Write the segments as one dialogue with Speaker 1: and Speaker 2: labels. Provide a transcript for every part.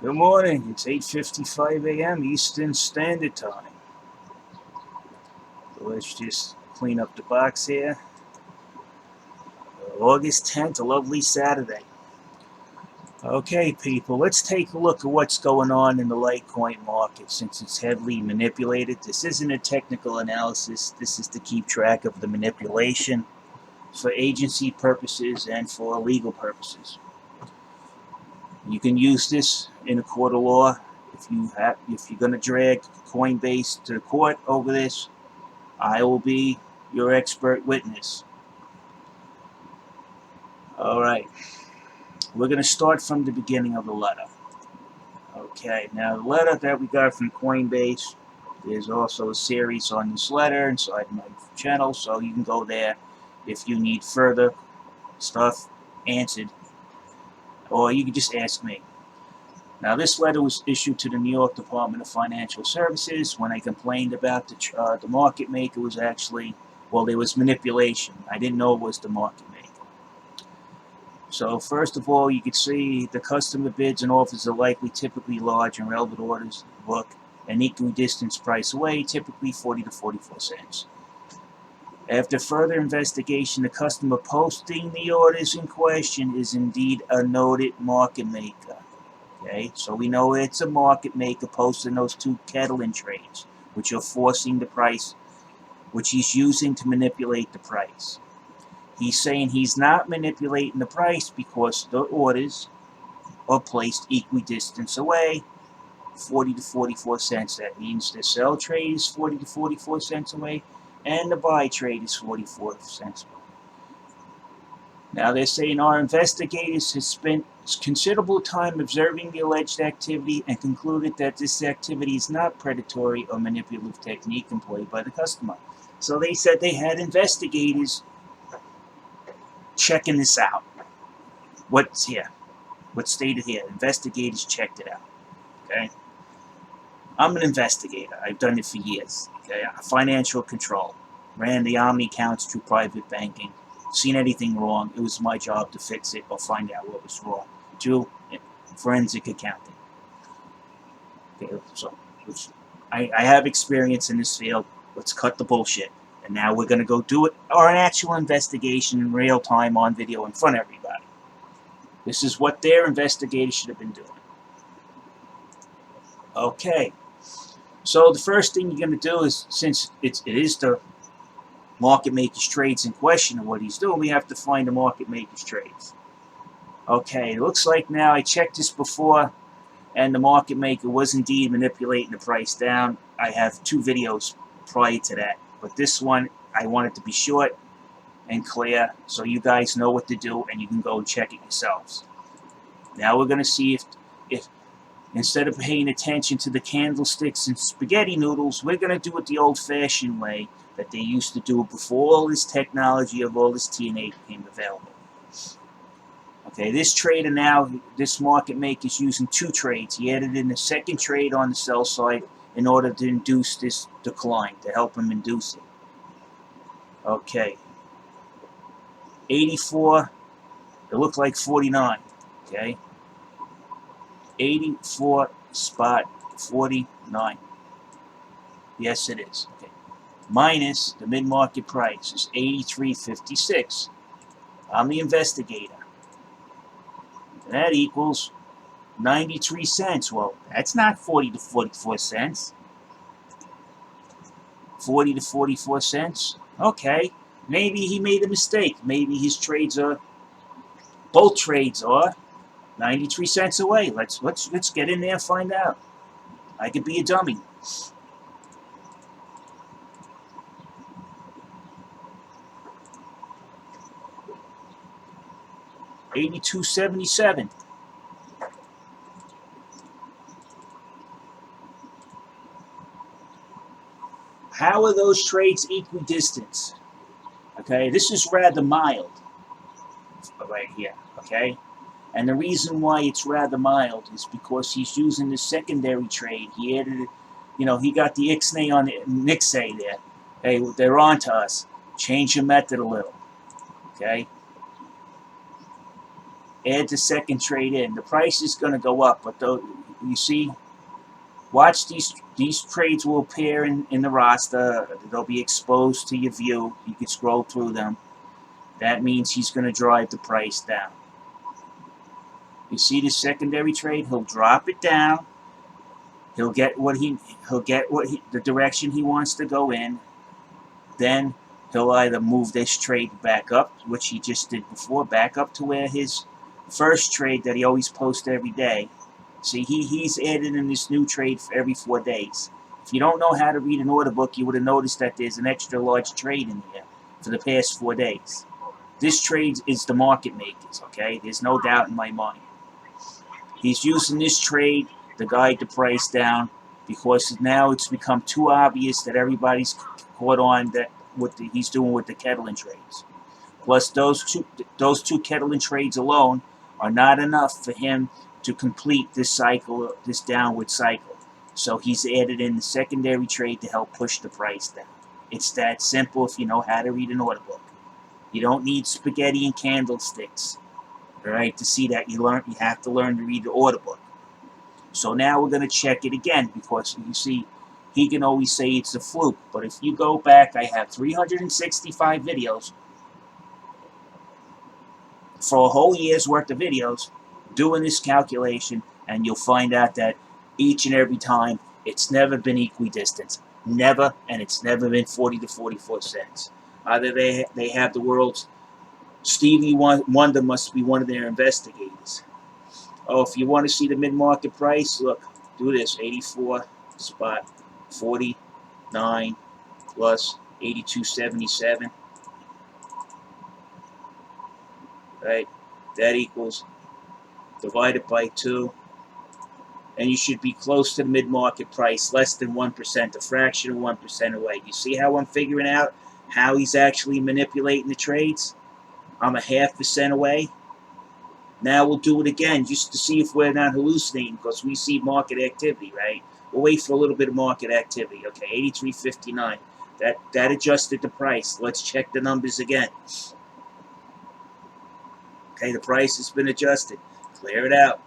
Speaker 1: Good morning. It's 8:55 a.m. Eastern Standard Time. So let's just clean up the box here. August 10th, a lovely Saturday. Okay, people, let's take a look at what's going on in the Litecoin market since it's heavily manipulated. This isn't a technical analysis. This is to keep track of the manipulation for agency purposes and for legal purposes. You can use this in a court of law if you're going to drag Coinbase to the court over this. I will be your expert witness. All right, we're going to start from the beginning of the letter. Okay, now the letter that we got from Coinbase, there's also a series on this letter inside my channel, so you can go there if you need further stuff answered, or you can just ask me. Now, this letter was issued to the New York Department of Financial Services. When I complained about the market maker was actually, well, there was manipulation. I didn't know it was the market maker. So first of all, you can see the customer bids and offers are likely typically large and relevant orders book an equidistant price away, typically 40 to 44 cents. After further investigation, the customer posting the orders in question is indeed a noted market maker. Okay, so we know it's a market maker posting those two Kettling trades, which are forcing the price, which he's using to manipulate the price. He's saying he's not manipulating the price because the orders are placed equidistant away, 40 to 44 cents. That means the sell trade is 40 to 44 cents away, and the buy trade is 44 cents away. Now they're saying our investigators have spent considerable time observing the alleged activity and concluded that this activity is not predatory or manipulative technique employed by the customer. So they said they had investigators checking this out. What's here? What's stated here? Investigators checked it out. Okay? I'm an investigator. I've done it for years. Okay? Financial control. Ran the Omni accounts through private banking. Seen anything wrong, it was my job to fix it or find out what was wrong. Do forensic accounting. Okay, so I have experience in this field. Let's cut the bullshit. And now we're going to go do it, or an actual investigation in real time on video in front of everybody. This is what their investigators should have been doing. Okay, so the first thing you're going to do is, since it is the market maker's trades in question of what he's doing, we have to find the market maker's trades. Okay, it looks like now I checked this before, and the market maker was indeed manipulating the price down. I have two videos prior to that, but this one I want it to be short and clear so you guys know what to do and you can go and check it yourselves. Now we're going to see if instead of paying attention to the candlesticks and spaghetti noodles, we're going to do it the old-fashioned way that they used to do it before all this technology of all this TNA became available. Okay, this trader now, this market maker is using two trades. He added in a second trade on the sell side in order to induce this decline, to help him induce it. Okay, 84, it looked like 49, okay? 84 spot 49. Yes, it is. Okay. Minus the mid-market price is 83.56. I'm the investigator. And that equals 93 cents. Well, that's not 40 to 44 cents. 40 to 44 cents. Okay. Maybe he made a mistake. Maybe his trades are, both trades are 93 cents away. Let's get in there and find out. I could be a dummy. $82.77. How are those trades equidistant? Okay, this is rather mild right here. Okay, and the reason why it's rather mild is because he's using the secondary trade. He added, he got the ixnay on the nixay there. Hey, they're on to us. Change your method a little. Okay. Add the second trade in. The price is going to go up, but you see, watch these trades will appear in the roster. They'll be exposed to your view. You can scroll through them. That means he's going to drive the price down. You see the secondary trade? He'll drop it down. He'll get the direction he wants to go in. Then he'll either move this trade back up, which he just did before, back up to where his first trade that he always posts every day. See, he's added in this new trade for every 4 days. If you don't know how to read an order book, you would have noticed that there's an extra large trade in here for the past 4 days. This trade is the market makers, okay? There's no doubt in my mind. He's using this trade to guide the price down because now it's become too obvious that everybody's caught on that what he's doing with the Kettling trades. Plus, those two Kettling trades alone are not enough for him to complete this cycle, this downward cycle. So he's added in the secondary trade to help push the price down. It's that simple if you know how to read an order book. You don't need spaghetti and candlesticks, all right, to see that. You have to learn to read the order book. So now we're going to check it again because you see, he can always say it's a fluke. But if you go back, I have 365 videos for a whole year's worth of videos doing this calculation, and you'll find out that each and every time it's never been equidistant. Never, and it's never been 40 to 44 cents. Either they have the world's Stevie Wonder must be one of their investigators. Oh, if you want to see the mid-market price, look, do this, 84 spot 49 plus 82.77. Right? That equals divided by 2. And you should be close to the mid-market price, less than 1%, a fraction of 1% away. You see how I'm figuring out how he's actually manipulating the trades? I'm a 0.5% away. Now we'll do it again just to see if we're not hallucinating because we see market activity, right? We'll wait for a little bit of market activity. Okay, 83.59. That adjusted the price. Let's check the numbers again. Okay, the price has been adjusted. Clear it out.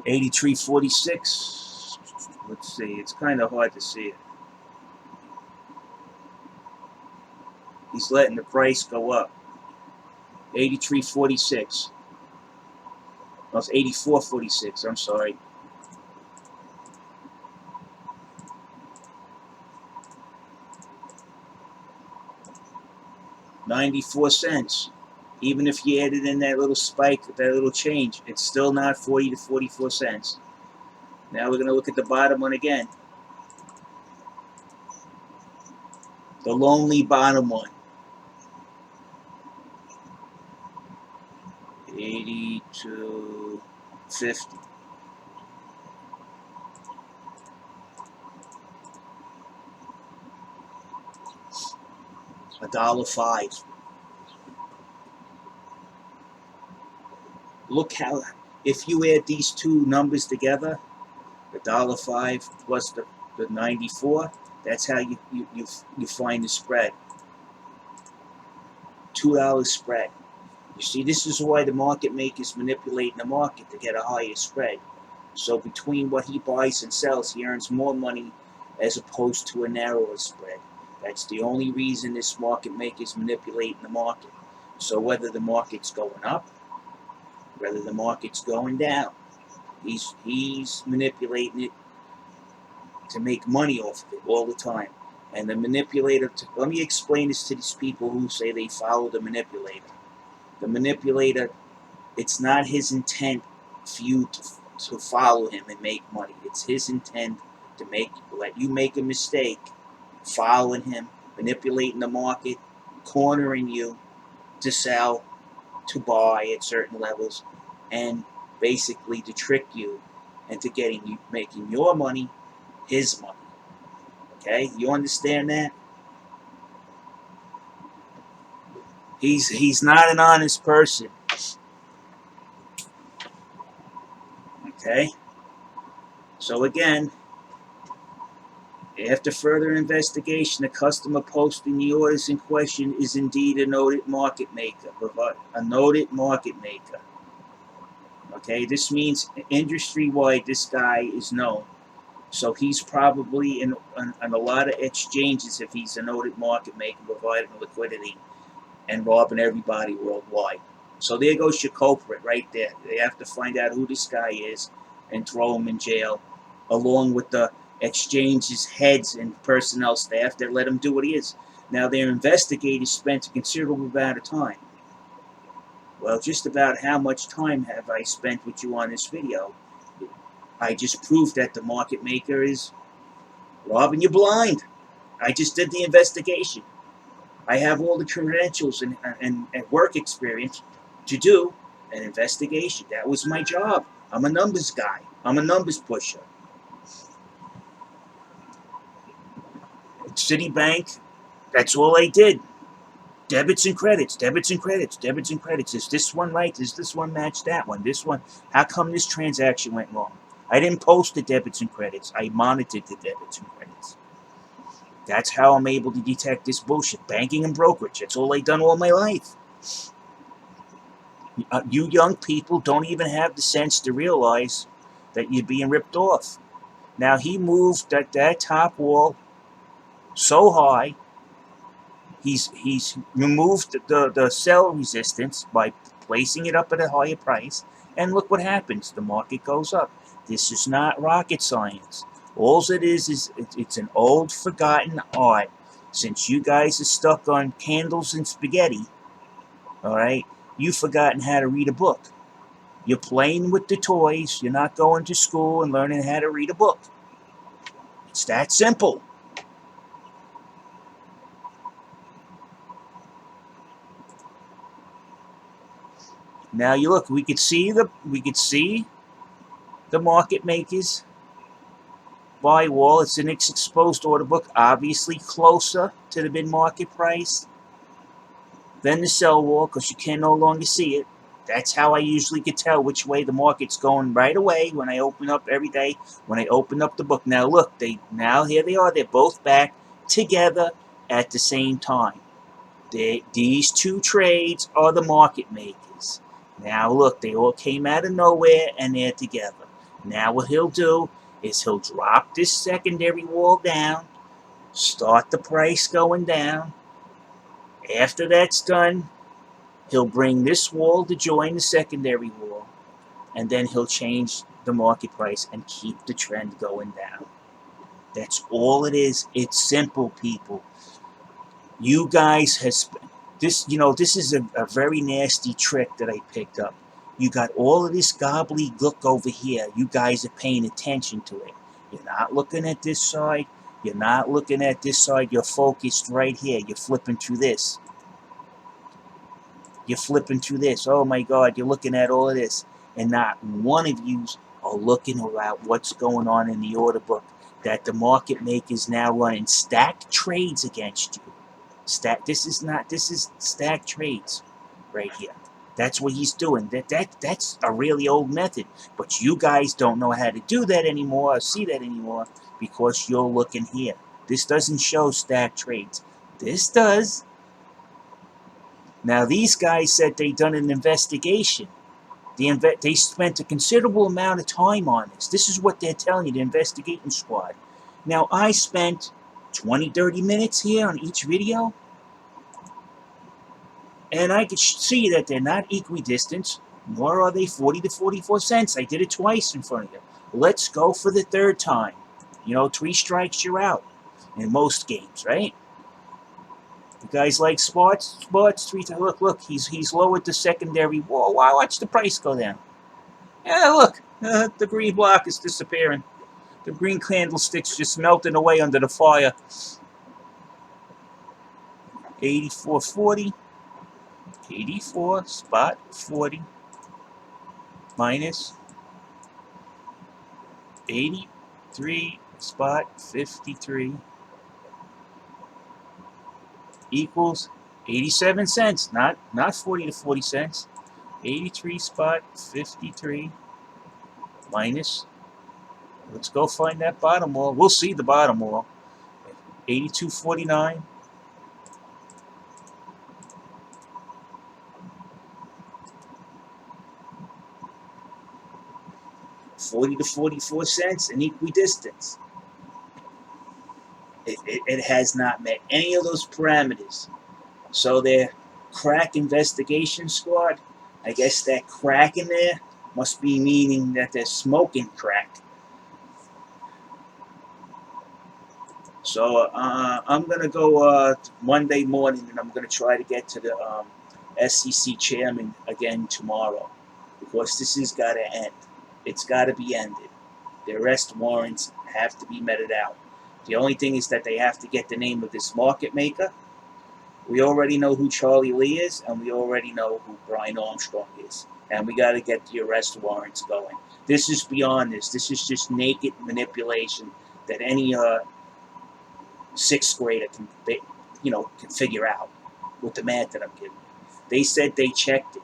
Speaker 1: $83.46. Let's see. It's kind of hard to see it. He's letting the price go up. 83.46. No, it's 84.46. I'm sorry. $0.94. Even if you added in that little spike, that little change, it's still not 40 to 44 cents. Now we're going to look at the bottom one again. The lonely bottom one. 82.50. $1.05. Look how, if you add these two numbers together, the $1.05 plus the 94, that's how you find the spread. $2 spread. You see, this is why the market makers manipulate the market to get a higher spread. So between what he buys and sells, he earns more money as opposed to a narrower spread. That's the only reason this market maker is manipulating the market. So whether the market's going up, whether the market's going down, he's manipulating it to make money off of it all the time. And the manipulator, let me explain this to these people who say they follow the manipulator. The manipulator, it's not his intent for you to follow him and make money. It's his intent to let you make a mistake, following him, manipulating the market, cornering you to sell, to buy at certain levels, and basically to trick you into making your money his money. Okay, you understand that? He's not an honest person. Okay, so again, After further investigation, the customer posting the orders in question is indeed a noted market maker. A noted market maker. Okay, this means industry-wide this guy is known. So he's probably in a lot of exchanges if he's a noted market maker, providing liquidity and robbing everybody worldwide. So there goes your culprit right there. They have to find out who this guy is and throw him in jail, along with the exchange's heads and personnel staff that let him do what he is. Now, their investigators spent a considerable amount of time. Well, just about how much time have I spent with you on this video? I just proved that the market maker is robbing you blind. I just did the investigation. I have all the credentials and work experience to do an investigation. That was my job. I'm a numbers guy. I'm a numbers pusher. At Citibank, that's all I did. Debits and credits, debits and credits, debits and credits. Is this one right? Does this one match that one? This one, how come this transaction went wrong? I didn't post the debits and credits. I monitored the debits and credits. That's how I'm able to detect this bullshit. Banking and brokerage. That's all I've done all my life. You young people don't even have the sense to realize that you're being ripped off. Now, he moved that top wall so high, he's removed the sell resistance by placing it up at a higher price, and look what happens. The market goes up. This is not rocket science. All it is it's an old forgotten art. Since you guys are stuck on candles and spaghetti, all right, you've forgotten how to read a book. You're playing with the toys. You're not going to school and learning how to read a book. It's that simple. Now you look. We could see the market makers buy wall. It's an exposed order book, obviously closer to the bid market price than the sell wall because you can no longer see it. That's how I usually could tell which way the market's going right away when I open up every day, when I open up the book. Now look, here they are. They're both back together at the same time. These two trades are the market makers. Now look, they all came out of nowhere and they're together. Now what he'll do is he'll drop this secondary wall down, start the price going down. After that's done, he'll bring this wall to join the secondary wall, and then he'll change the market price and keep the trend going down. That's all it is. It's simple, people. You guys this is a very nasty trick that I picked up. You got all of this gobbledygook over here. You guys are paying attention to it. You're not looking at this side. You're not looking at this side. You're focused right here. You're flipping through this. You're flipping through this. Oh my God, you're looking at all of this. And not one of you are looking at what's going on in the order book. That the market makers now running stacked trades against you. This is stacked trades right here. That's what he's doing. That's a really old method. But you guys don't know how to do that anymore or see that anymore because you're looking here. This doesn't show stacked trades. This does. Now, these guys said they done an investigation. They spent a considerable amount of time on this. This is what they're telling you, the investigating squad. Now, I spent 20, 30 minutes here on each video, and I could see that they're not equidistant, nor are they 40 to 44 cents. I did it twice in front of you. Let's go for the third time. 3 strikes, you're out in most games, right? The guys like sports, 3 times. Look, he's lowered the secondary wall. Why watch the price go down? Yeah, look, the green block is disappearing. The green candlestick's just melting away under the fire. 84.40. 84 spot 40 minus 83 spot 53 equals 87 cents. Not 40 to 40 cents. 83 spot 53 minus. Let's go find that bottom wall. We'll see the bottom wall. 82.49. 40 to 44 cents in equidistance. It has not met any of those parameters. So their crack investigation squad, I guess that crack in there must be meaning that they're smoking crack. So I'm going to go Monday morning, and I'm going to try to get to the SEC chairman again tomorrow, because this has got to end. It's got to be ended. The arrest warrants have to be meted out. The only thing is that they have to get the name of this market maker. We already know who Charlie Lee is, and we already know who Brian Armstrong is. And we got to get the arrest warrants going. This is beyond this. This is just naked manipulation that any sixth grader can, can figure out with the math that I'm giving you. They said they checked it.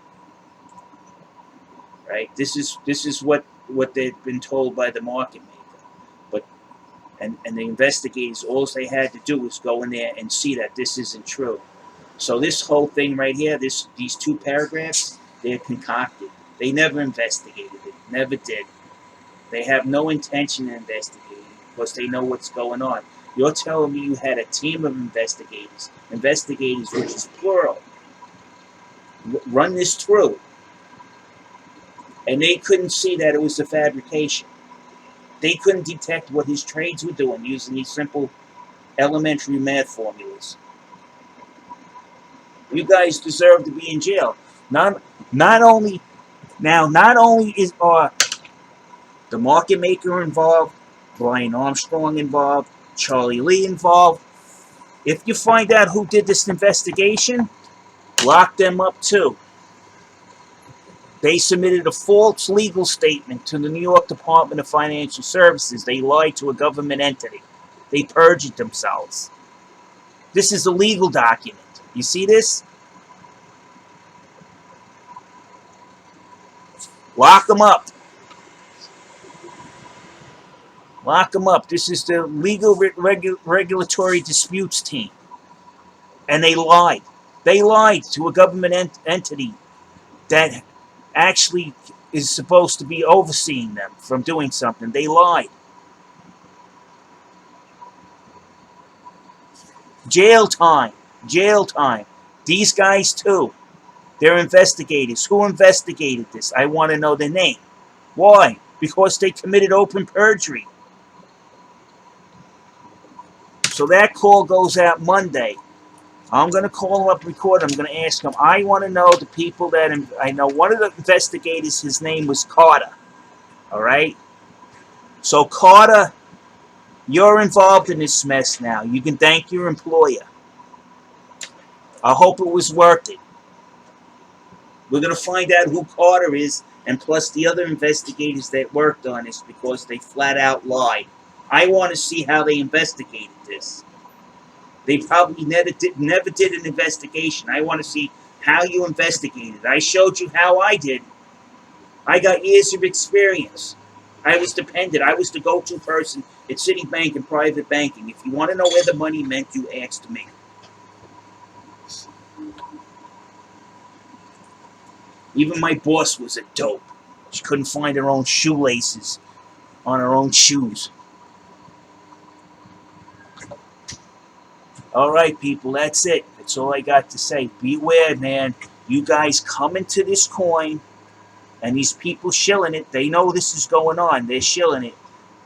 Speaker 1: Right? This is what they've been told by the market maker. But and the investigators, all they had to do was go in there and see that this isn't true. So this whole thing right here, these two paragraphs, they're concocted. They never investigated it. Never did. They have no intention of investigating because they know what's going on. You're telling me you had a team of investigators, which is plural, run this through, and they couldn't see that it was a fabrication. They couldn't detect what his trades were doing using these simple elementary math formulas. You guys deserve to be in jail. Not only is the market maker involved, Brian Armstrong involved, Charlie Lee involved. If you find out who did this investigation, lock them up too. They submitted a false legal statement to the New York Department of Financial Services. They lied to a government entity. They perjured themselves. This is a legal document. You see this? Lock them up. Lock them up. This is the legal regulatory disputes team. And they lied. They lied to a government entity that actually is supposed to be overseeing them from doing something. They lied. Jail time. Jail time. These guys too. They're investigators. Who investigated this? I want to know the name. Why? Because they committed open perjury. So that call goes out Monday. I'm going to call him up, record him. I'm going to ask him. I want to know the people that I know. One of the investigators, his name was Carter. All right? So, Carter, you're involved in this mess now. You can thank your employer. I hope it was worth it. We're going to find out who Carter is, and plus the other investigators that worked on this, because they flat out lied. I want to see how they investigated this. They probably never did an investigation. I want to see how you investigated. I showed you how I did. I got years of experience. I was dependent. I was the go-to person at Citibank and private banking. If you want to know where the money meant, you asked me. Even my boss was a dope. She couldn't find her own shoelaces on her own shoes. All right, people, that's it. That's all I got to say. Beware, man. You guys come into this coin, and these people shilling it. They know this is going on. They're shilling it.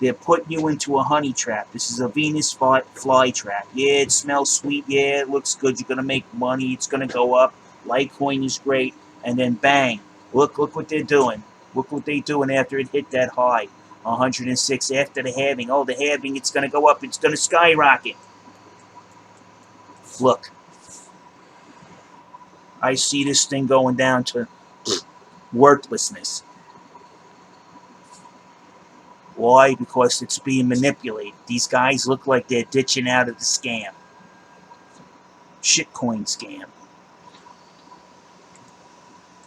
Speaker 1: They're putting you into a honey trap. This is a Venus fly trap. Yeah, it smells sweet. Yeah, it looks good. You're going to make money. It's going to go up. Litecoin is great. And then bang. Look what they're doing. Look what they're doing after it hit that high. 106 after the halving. Oh, the halving, it's going to go up. It's going to skyrocket. Look. I see this thing going down to worthlessness. Why? Because it's being manipulated. These guys look like they're ditching out of the scam. Shitcoin scam.